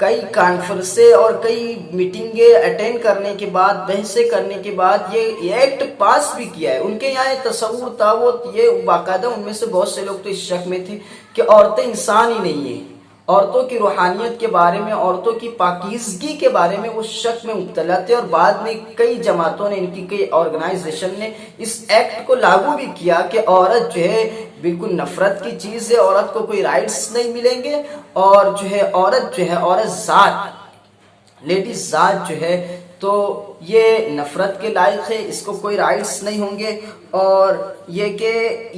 کئی کانفرنسیں اور کئی میٹنگیں اٹینڈ کرنے کے بعد، بحثیں کرنے کے بعد یہ ایکٹ پاس بھی کیا ہے۔ ان کے یہاں یہ تصور تھا، وہ یہ باقاعدہ ان میں سے بہت سے لوگ تو اس شک میں تھے کہ عورتیں انسان ہی نہیں ہیں، عورتوں کی روحانیت کے بارے میں، عورتوں کی پاکیزگی کے بارے میں وہ شک میں مبتلا تھے، اور بعد میں کئی جماعتوں نے، ان کی کئی آرگنائزیشن نے اس ایکٹ کو لاگو بھی کیا کہ عورت جو ہے بالکل نفرت کی چیز ہے، عورت کو کوئی رائٹس نہیں ملیں گے، اور جو ہے عورت ذات، لیڈیز ذات جو ہے تو یہ نفرت کے لائق ہے، اس کو کوئی رائٹس نہیں ہوں گے، اور یہ کہ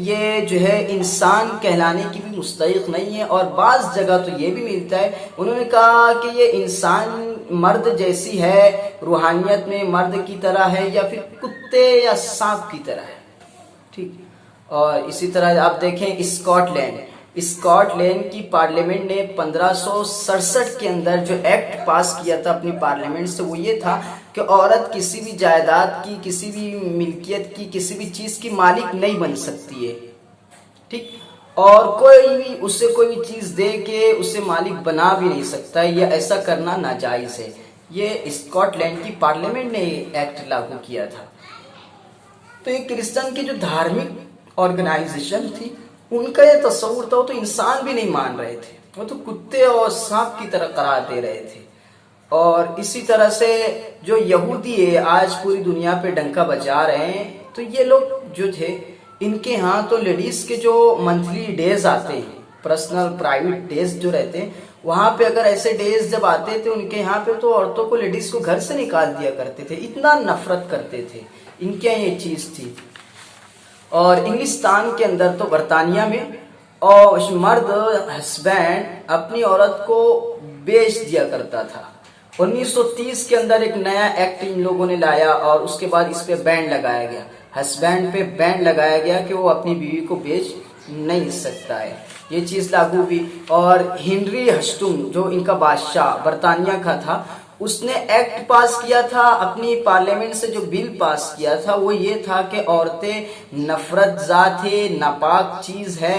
یہ جو ہے انسان کہلانے کی بھی مستحق نہیں ہے۔ اور بعض جگہ تو یہ بھی ملتا ہے، انہوں نے کہا کہ یہ انسان مرد جیسی ہے، روحانیت میں مرد کی طرح ہے، یا پھر کتے یا سانپ کی طرح ہے، ٹھیک۔ اور اسی طرح آپ دیکھیں اسکاٹ لینڈ کی پارلیمنٹ نے 1567 کے اندر جو ایکٹ پاس کیا تھا اپنی پارلیمنٹ سے، وہ یہ تھا کہ عورت کسی بھی جائیداد کی، کسی بھی ملکیت کی، کسی بھی چیز کی مالک نہیں بن سکتی ہے، ٹھیک، اور کوئی بھی اسے کوئی بھی چیز دے کے اسے مالک بنا بھی نہیں سکتا ہے، یا ایسا کرنا ناجائز ہے۔ یہ اسکاٹ لینڈ کی پارلیمنٹ نے یہ ایکٹ لاگو کیا تھا۔ تو یہ کرسچن کی جو دھارمک آرگنائزیشن تھی، ان کا یہ تصور تھا، وہ تو انسان بھی نہیں مان رہے تھے، وہ تو کتے اور سانپ کی طرح قرار دے رہے تھے۔ اور اسی طرح سے جو یہودی ہے آج پوری دنیا پہ ڈنکا بجا رہے ہیں، تو یہ لوگ جو تھے، ان کے ہاں تو لیڈیز کے جو منتھلی ڈیز آتے ہیں، پرسنل پرائیویٹ ڈیز جو رہتے ہیں، وہاں پہ اگر ایسے ڈیز جب آتے تھے ان کے یہاں پہ، تو عورتوں کو، لیڈیز کو گھر سے نکال دیا کرتے تھے، اتنا نفرت کرتے تھے، ان کے یہاں یہ چیز تھی۔ اور انگلستان کے اندر تو برطانیہ میں، اور مرد ہسبینڈ اپنی عورت کو بیچ دیا کرتا تھا۔ 1930 کے اندر ایک نیا ایکٹ ان لوگوں نے لایا، اور اس کے بعد اس پہ بین لگایا گیا، ہسبینڈ پہ بین لگایا گیا کہ وہ اپنی بیوی کو بیچ نہیں سکتا ہے، یہ چیز لاگو ہوئی۔ اور ہنری ہسٹنگ جو ان کا بادشاہ برطانیہ کا تھا، اس نے ایکٹ پاس کیا تھا اپنی پارلیمنٹ سے، جو بل پاس کیا تھا وہ یہ تھا کہ عورتیں نفرت ذات ہے، ناپاک چیز ہے،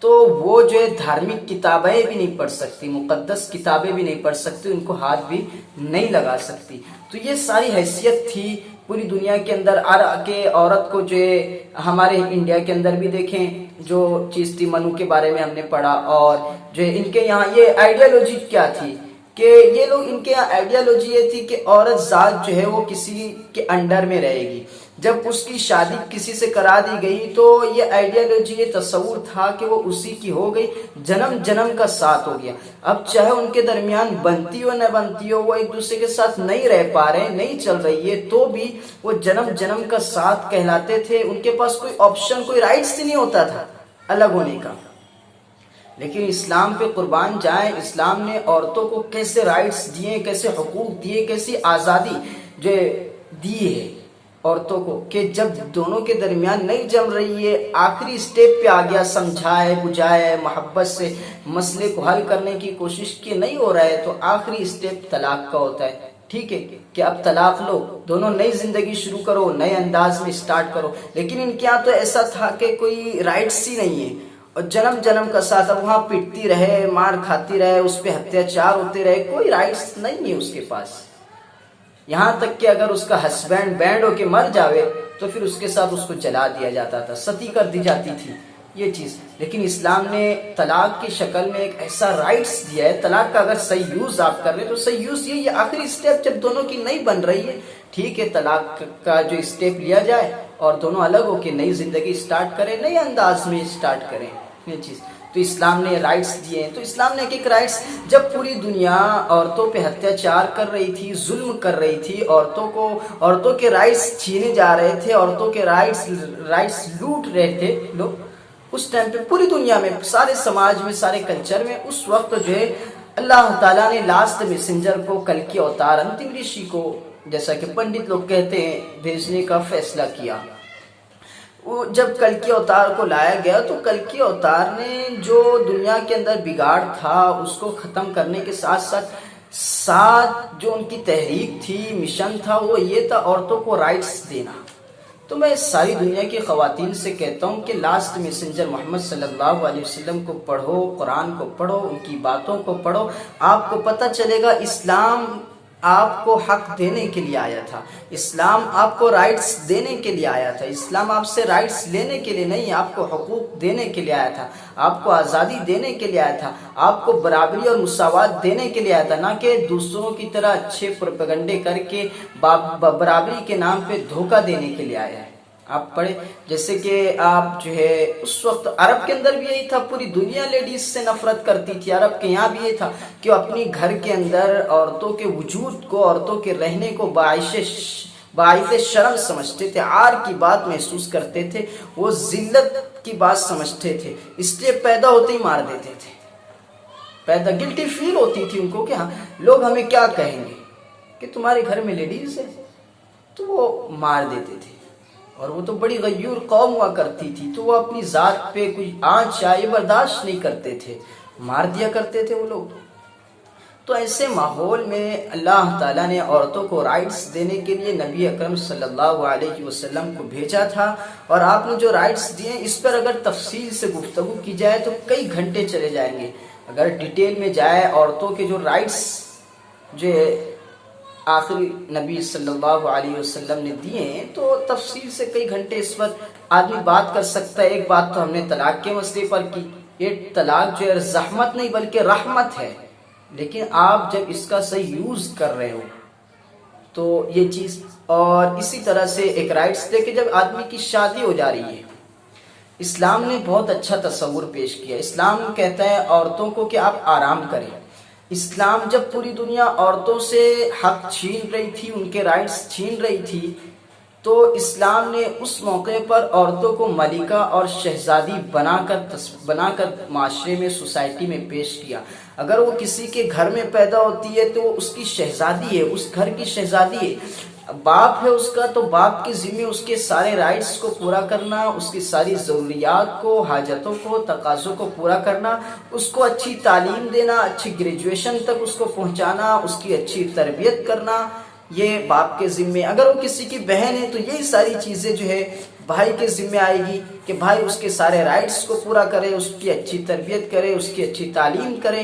تو وہ جو ہے دھارمک کتابیں بھی نہیں پڑھ سکتی، مقدس کتابیں بھی نہیں پڑھ سکتی، ان کو ہاتھ بھی نہیں لگا سکتی۔ تو یہ ساری حیثیت تھی پوری دنیا کے اندر، کہ عورت کو جو ہے، ہمارے انڈیا کے اندر بھی دیکھیں جو چیز تھی، منو کے بارے میں ہم نے پڑھا، اور جو ہے ان کے یہاں یہ آئیڈیالوجی کیا تھی کہ یہ لوگ، ان کے یہاں آئیڈیالوجی یہ تھی کہ عورت ذات جو ہے وہ کسی کے انڈر میں رہے گی، جب اس کی شادی کسی سے کرا دی گئی تو یہ آئیڈیالوجی، یہ تصور تھا کہ وہ اسی کی ہو گئی، جنم جنم کا ساتھ ہو گیا۔ اب چاہے ان کے درمیان بنتی ہو نہ بنتی ہو، وہ ایک دوسرے کے ساتھ نہیں رہ پا رہے ہیں، نہیں چل رہی ہے، تو بھی وہ جنم جنم کا ساتھ کہلاتے تھے، ان کے پاس کوئی آپشن، کوئی رائٹس ہی نہیں ہوتا تھا الگ ہونے کا۔ لیکن اسلام پہ قربان جائیں، اسلام نے عورتوں کو کیسے رائٹس دیے، کیسے حقوق دیے، کیسی آزادی جو دی ہے عورتوں کو، کہ جب دونوں کے درمیان نہیں جم رہی ہے، آخری سٹیپ پہ آ گیا، سمجھائے بجھائے محبت سے مسئلے کو حل کرنے کی کوشش کی، نہیں ہو رہا ہے، تو آخری سٹیپ طلاق کا ہوتا ہے، ٹھیک ہے، کہ اب طلاق لو، دونوں نئی زندگی شروع کرو، نئے انداز میں سٹارٹ کرو۔ لیکن ان کے یہاں تو ایسا تھا کہ کوئی رائٹس ہی نہیں ہے، اور جنم جنم کا ساتھ، اب وہاں پٹتی رہے، مار کھاتی رہے، اس پہ اتیاچار ہوتے رہے، کوئی رائٹس نہیں ہے اس کے پاس، یہاں تک کہ اگر اس کا ہسبینڈ بینڈ ہو کے مر جاوے تو پھر اس کے ساتھ اس کو جلا دیا جاتا تھا، ستی کر دی جاتی تھی یہ چیز۔ لیکن اسلام نے طلاق کی شکل میں ایک ایسا رائٹس دیا ہے، طلاق کا اگر صحیح یوز آپ کر رہے تو صحیح یوز یہ آخری سٹیپ، جب دونوں کی نہیں بن رہی ہے، ٹھیک ہے، طلاق کا جو سٹیپ لیا جائے اور دونوں الگ ہو کے نئی زندگی سٹارٹ کریں، نئے انداز میں سٹارٹ کریں یہ چیز۔ تو اسلام نے رائٹس دیے ہیں، تو اسلام نے ایک رائٹس، جب پوری دنیا عورتوں پہ اتیاچار کر رہی تھی، ظلم کر رہی تھی، عورتوں کے رائٹس چھینے جا رہے تھے، عورتوں کے رائٹس لوٹ رہے تھے لوگ، اس ٹائم پہ پوری دنیا میں، سارے سماج میں، سارے کلچر میں، اس وقت جو ہے اللہ تعالیٰ نے لاسٹ میسنجر کو، کلکی اوتار، انتم رشی کو، جیسا کہ پنڈت لوگ کہتے ہیں، بھیجنے کا فیصلہ کیا۔ وہ جب کلکی اوتار کو لایا گیا تو کلکی اوتار نے جو دنیا کے اندر بگاڑ تھا اس کو ختم کرنے کے ساتھ ساتھ جو ان کی تحریک تھی، مشن تھا، وہ یہ تھا عورتوں کو رائٹس دینا۔ تو تو میں ساری دنیا کی خواتین سے کہتا ہوں کہ لاسٹ میسنجر محمد صلی اللہ علیہ وسلم کو پڑھو، قرآن کو پڑھو، ان کی باتوں کو پڑھو، آپ کو پتہ چلے گا اسلام آپ کو حق دینے کے لیے آیا تھا، اسلام آپ کو رائٹس دینے کے لیے آیا تھا، اسلام آپ سے رائٹس لینے کے لیے نہیں، آپ کو حقوق دینے کے لیے آیا تھا، آپ کو آزادی دینے کے لیے آیا تھا، آپ کو برابری اور مساوات دینے کے لیے آیا تھا، نہ کہ دوسروں کی طرح اچھے پروپیگنڈے کر کے برابری کے نام پہ دھوکہ دینے کے لیے آیا ہے۔ آپ پڑھے جیسے کہ آپ جو ہے اس وقت عرب کے اندر بھی یہی تھا، پوری دنیا لیڈیز سے نفرت کرتی تھی، عرب کے یہاں بھی یہ تھا کہ وہ اپنی گھر کے اندر عورتوں کے وجود کو، عورتوں کے رہنے کو باعث شرم سمجھتے تھے، عار کی بات محسوس کرتے تھے، وہ ذلت کی بات سمجھتے تھے، اس لیے پیدا ہوتے ہی مار دیتے تھے، پیدا گلٹی فیل ہوتی تھی ان کو کہ ہاں لوگ ہمیں کیا کہیں گے کہ تمہارے گھر میں لیڈیز ہے، تو وہ مار دیتے تھے۔ اور وہ تو بڑی غیور قوم ہوا کرتی تھی، تو وہ اپنی ذات پہ کوئی آنچ آئے برداشت نہیں کرتے تھے، مار دیا کرتے تھے وہ لوگ۔ تو ایسے ماحول میں اللہ تعالیٰ نے عورتوں کو رائٹس دینے کے لیے نبی اکرم صلی اللہ علیہ وسلم کو بھیجا تھا، اور آپ نے جو رائٹس دیے اس پر اگر تفصیل سے گفتگو کی جائے تو کئی گھنٹے چلے جائیں گے۔ اگر ڈیٹیل میں جائے عورتوں کے جو رائٹس جو آخری نبی صلی اللہ علیہ وسلم نے دیے ہیں تو تفصیل سے کئی گھنٹے اس پر آدمی بات کر سکتا ہے۔ ایک بات تو ہم نے طلاق کے مسئلے پر کی، یہ طلاق جو ہے زحمت نہیں بلکہ رحمت ہے، لیکن آپ جب اس کا صحیح یوز کر رہے ہو تو یہ چیز، اور اسی طرح سے ایک رائٹس دے کہ جب آدمی کی شادی ہو جا رہی ہے، اسلام نے بہت اچھا تصور پیش کیا۔ اسلام کہتا ہے عورتوں کو کہ آپ آرام کریں۔ اسلام جب پوری دنیا عورتوں سے حق چھین رہی تھی، ان کے رائٹس چھین رہی تھی، تو اسلام نے اس موقع پر عورتوں کو ملکہ اور شہزادی بنا کر معاشرے میں، سوسائٹی میں پیش کیا۔ اگر وہ کسی کے گھر میں پیدا ہوتی ہے تو وہ اس کی شہزادی ہے، اس گھر کی شہزادی ہے۔ باپ ہے اس کا تو باپ کے ذمہ اس کے سارے رائٹس کو پورا کرنا، اس کی ساری ضروریات کو، حاجتوں کو، تقاضوں کو پورا کرنا، اس کو اچھی تعلیم دینا، اچھی گریجویشن تک اس کو پہنچانا، اس کی اچھی تربیت کرنا، یہ باپ کے ذمہ۔ اگر وہ کسی کی بہن ہے تو یہی ساری چیزیں جو ہے بھائی کے ذمہ آئے گی کہ بھائی اس کے سارے رائٹس کو پورا کرے، اس کی اچھی تربیت کرے، اس کی اچھی تعلیم کرے۔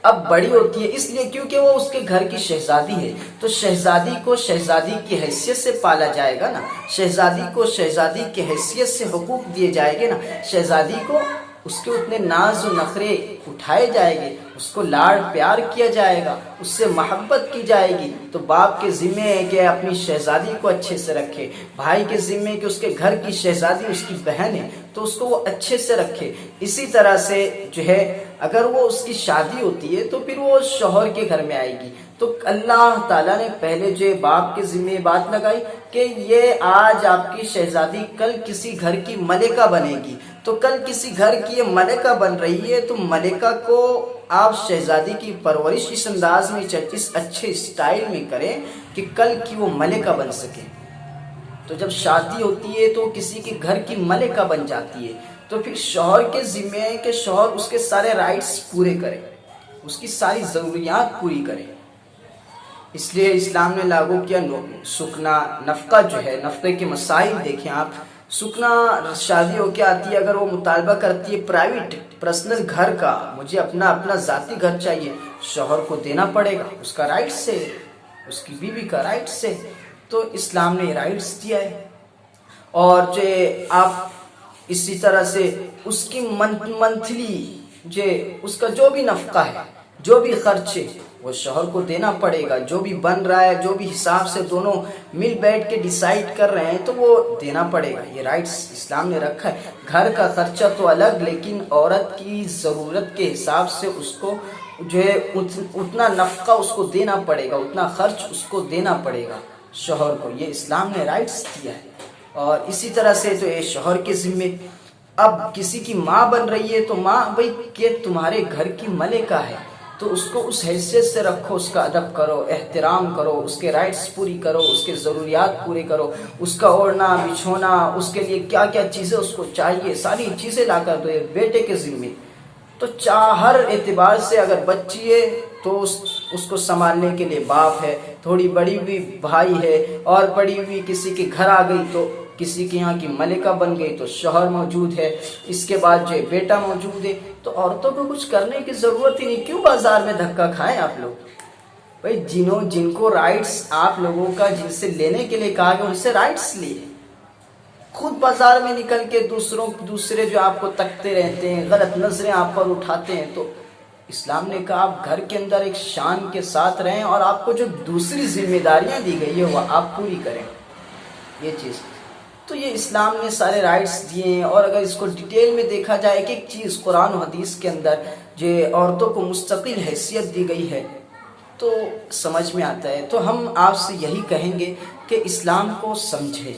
اب بڑی ہوتی ہے اس لیے کیونکہ وہ اس کے گھر کی شہزادی ہے، تو شہزادی کو شہزادی کی حیثیت سے پالا جائے گا نا، شہزادی کو شہزادی کی حیثیت سے حقوق دیے جائے گے نا، شہزادی کو اس کے اتنے ناز و نخرے اٹھائے جائے گے، اس کو لاڑ پیار کیا جائے گا، اس سے محبت کی جائے گی۔ تو باپ کے ذمہ ہے کہ اپنی شہزادی کو اچھے سے رکھے، بھائی کے ذمہ ہے کہ اس کے گھر کی شہزادی اس کی بہن ہے تو اس کو وہ اچھے سے رکھے۔ اسی طرح سے جو ہے اگر وہ اس کی شادی ہوتی ہے تو پھر وہ شوہر کے گھر میں آئے گی، تو اللہ تعالیٰ نے پہلے جو باپ کے ذمہ بات لگائی کہ یہ آج آپ کی شہزادی کل کسی گھر کی ملکہ بنے گی، تو کل کسی گھر کی یہ ملکہ بن رہی ہے تو ملکہ کو آپ شہزادی کی پرورش اس انداز میں، اس اچھے اسٹائل میں کریں کہ کل کی وہ ملکہ بن سکے۔ تو جب شادی ہوتی ہے تو کسی کے گھر کی ملکہ بن جاتی ہے، تو پھر شوہر کے ذمہ ہے کہ شوہر اس کے سارے رائٹس پورے کرے، اس کی ساری ضروریات پوری کرے۔ اس لیے اسلام نے لاگو کیا سکنا، نفقہ جو ہے، نفقے کے مسائل دیکھیں آپ۔ سکنا شادی ہو کے آتی ہے، اگر وہ مطالبہ کرتی ہے پرائیویٹ پرسنل گھر کا، مجھے اپنا ذاتی گھر چاہیے، شوہر کو دینا پڑے گا، اس کا رائٹس ہے، اس کی بیوی کا رائٹس ہے، تو اسلام نے رائٹس دیا ہے۔ اور جو آپ اسی طرح سے اس کی منتھلی اس کا جو بھی نفقہ ہے، جو بھی خرچ ہے وہ شوہر کو دینا پڑے گا، جو بھی بن رہا ہے، جو بھی حساب سے دونوں مل بیٹھ کے ڈیسائیڈ کر رہے ہیں تو وہ دینا پڑے گا۔ یہ رائٹس اسلام نے رکھا ہے۔ گھر کا خرچہ تو الگ، لیکن عورت کی ضرورت کے حساب سے اس کو جو ہے اتنا نفقہ اس کو دینا پڑے گا، اتنا خرچ اس کو دینا پڑے گا شوہر کو، یہ اسلام نے رائٹس دیا ہے۔ اور اسی طرح سے تو یہ شوہر کے ذمے۔ اب کسی کی ماں بن رہی ہے تو ماں بھائی کہ تمہارے گھر کی ملکہ ہے تو اس کو اس حیثیت سے رکھو، اس کا ادب کرو، احترام کرو، اس کے رائٹس پوری کرو، اس کے ضروریات پورے کرو، اس کا اوڑھنا بچھونا، اس کے لیے کیا کیا چیزیں اس کو چاہیے، ساری چیزیں لا کر دو۔ یہ بیٹے کے ذمے، تو ہر اعتبار سے اگر بچی ہے تو اس کو سنبھالنے کے لیے باپ ہے، تھوڑی بڑی ہوئی بھائی ہے، اور بڑی ہوئی کسی کے گھر آ گئی تو کسی کے یہاں کی ملکہ بن گئی تو شوہر موجود ہے، اس کے بعد جو بیٹا موجود ہے، تو عورتوں کو کچھ کرنے کی ضرورت ہی نہیں۔ کیوں بازار میں دھکا کھائیں آپ لوگ؟ بھائی جن کو رائٹس آپ لوگوں کا جن سے لینے کے لیے کہا گیا ان سے رائٹس لیے، خود بازار میں نکل کے دوسرے جو آپ کو تکتے رہتے ہیں، غلط نظریں آپ پر اٹھاتے ہیں، تو اسلام نے کہا آپ گھر کے اندر ایک شان کے ساتھ رہیں اور آپ کو جو دوسری ذمہ داریاں دی گئی ہے وہ آپ پوری کریں۔ یہ چیز تو یہ اسلام نے سارے رائٹس دیے ہیں، اور اگر اس کو ڈیٹیل میں دیکھا جائے ایک ایک چیز قرآن و حدیث کے اندر جو عورتوں کو مستقل حیثیت دی گئی ہے تو سمجھ میں آتا ہے۔ تو ہم آپ سے یہی کہیں گے کہ اسلام کو سمجھیں،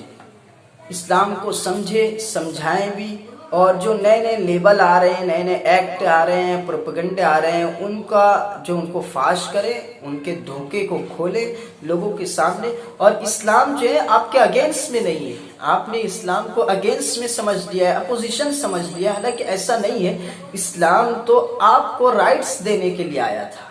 اسلام کو سمجھیں، سمجھائیں بھی، اور جو نئے نئے لیبل آ رہے ہیں، نئے نئے ایکٹ آ رہے ہیں، پروپیگنڈے آ رہے ہیں، ان کو فاش کریں، ان کے دھوکے کو کھولیں لوگوں کے سامنے۔ اور اسلام جو ہے آپ کے اگینسٹ میں نہیں ہے، آپ نے اسلام کو اگینسٹ میں سمجھ لیا ہے، اپوزیشن سمجھ لیا ہے، حالانکہ ایسا نہیں ہے۔ اسلام تو آپ کو رائٹس دینے کے لیے آیا تھا۔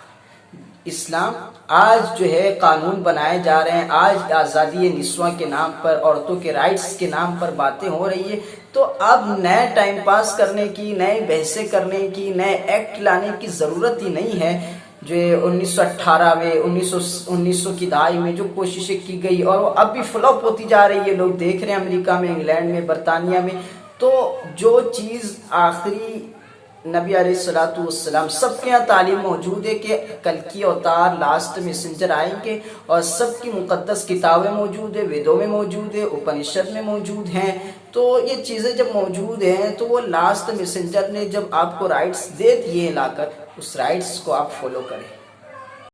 اسلام آج جو ہے قانون بنائے جا رہے ہیں، آج آزادی نسواں کے نام پر، عورتوں کے رائٹس کے نام پر باتیں ہو رہی ہے، تو اب نئے ٹائم پاس کرنے کی، نئے بحثیں کرنے کی، نئے ایکٹ لانے کی ضرورت ہی نہیں ہے۔ جو 1918 میں 1900 کی دہائی میں جو کوششیں کی گئی اور وہ اب بھی فلاپ ہوتی جا رہی ہے، لوگ دیکھ رہے ہیں امریکہ میں، انگلینڈ میں، برطانیہ میں، تو جو چیز آخری نبی علیہ الصلوۃ والسلام سب کے یہاں تعلیم موجود ہے کہ کل کی اوتار لاسٹ میسنجر آئیں گے، اور سب کی مقدس کتابیں موجود ہیں، ویدوں میں موجود ہے، اپنشد میں موجود ہیں، تو یہ چیزیں جب موجود ہیں تو وہ لاسٹ میسنجر نے جب آپ کو رائٹس دے دیے لا کر، اس رائٹس کو آپ فالو کریں۔